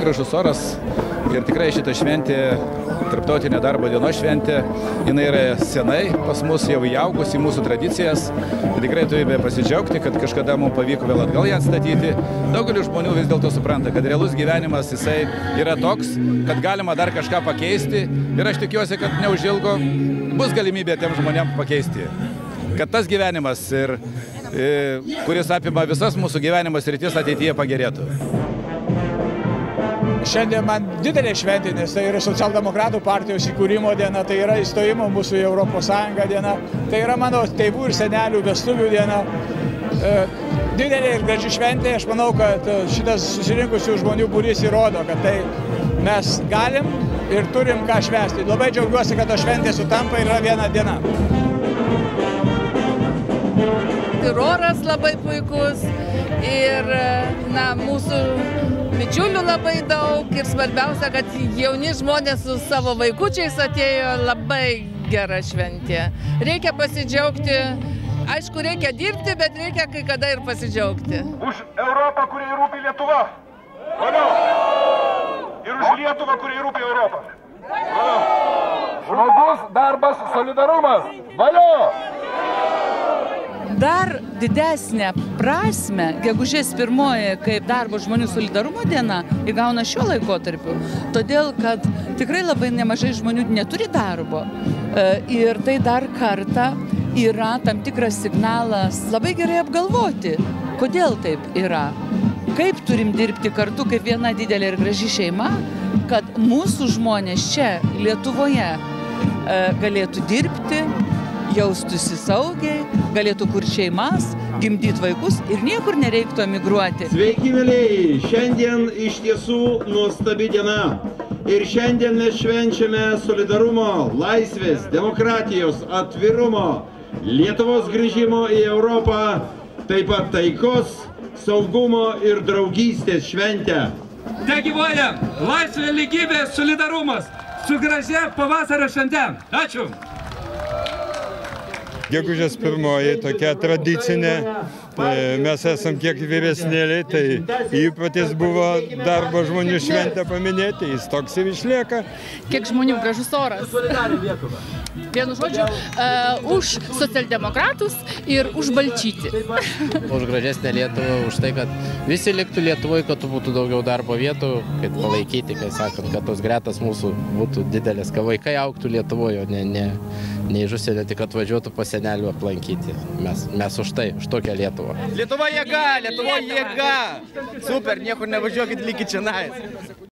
gražus oras ir tikrai šita šventė, tarptautinė darbo dienos šventė, jinai yra senai pas mus jau įaugusi į mūsų tradicijas. Tikrai turime pasidžiaugti, kad kažkada mums pavyko vėl atgal ją atstatyti. Daugelis žmonių vis dėlto supranta, kad realus gyvenimas jisai yra toks, kad galima dar kažką pakeisti ir aš tikiuosi, kad neužilgo bus galimybė tiem žmonėm pakeisti. Kad tas gyvenimas, kuris apima visas mūsų gyvenimo sritis, ateityje pagerėtų. Šiandien man didelė šventė, nes tai yra Socialdemokratų partijos įkūrimo diena, tai yra įstojimo mūsų į Europos Sąjungą diena, tai yra mano tėvų ir senelių vestuvių diena. Didelė ir graži šventė, aš manau, kad šitas susirinkusių žmonių būrys įrodo, kad tai mes galim ir turim ką švęsti. Labai džiaugiuosi, kad ta šventė sutampa ir yra viena diena. Ir oras labai puikus, ir mūsų bičiulių labai daug, ir svarbiausia, kad jauni žmonės su savo vaikučiais atėjo, labai gera šventė. Reikia pasidžiaugti, aišku, reikia dirbti, bet reikia kai kada ir pasidžiaugti. Už Europą, kuriai rūpi Lietuva. Valio! Ir už Lietuvą, kuriai rūpi Europą. Valio! Žmogus, darbas, solidarumas. Valio! Dar didesnę prasmę gegužės 1 kaip darbo žmonių solidarumo diena įgauna šiuo laikotarpiu, todėl kad tikrai labai nemažai žmonių neturi darbo ir tai dar kartą yra tam tikras signalas labai gerai apgalvoti, kodėl taip yra, kaip turim dirbti kartu kaip viena didelė ir graži šeima, kad mūsų žmonės čia Lietuvoje galėtų dirbti, jaustųsi saugiai, galėtų kurti šeimas, gimdyti vaikus ir niekur nereiktų emigruoti. Sveiki, mėlyjei! Šiandien iš tiesų nuostabi diena. Ir šiandien mes švenčiame solidarumo, laisvės, demokratijos, atvirumo, Lietuvos grįžimo į Europą, taip pat taikos, saugumo ir draugystės šventę. Tegyvuoja laisvė, lygybė, solidarumas su gražia pavasario švente. Ačiū! Gegužės 1 tokia tradicinė, mes esam kiek vyresnėliai, tai įprotis buvo darbo žmonių šventę paminėti, jis toks ir išlieka. Kiek žmonių, gražus oras. Vienu žodžiu, už socialdemokratus ir už Balčytį. Už gražesnę Lietuvą, už tai, kad visi liktų Lietuvoje, kad būtų daugiau darbo vietų, kad palaikyti, kai sakant, kad tos gretas mūsų būtų didelės, kad vaikai augtų Lietuvoje, o ne iš užsienio, tik atvažiuotų pas senelių aplankyti. Mes už tai, už tokią Lietuvą. Lietuva jėga, Lietuva jėga! Super, niekur nevažiuokit, likit čionais.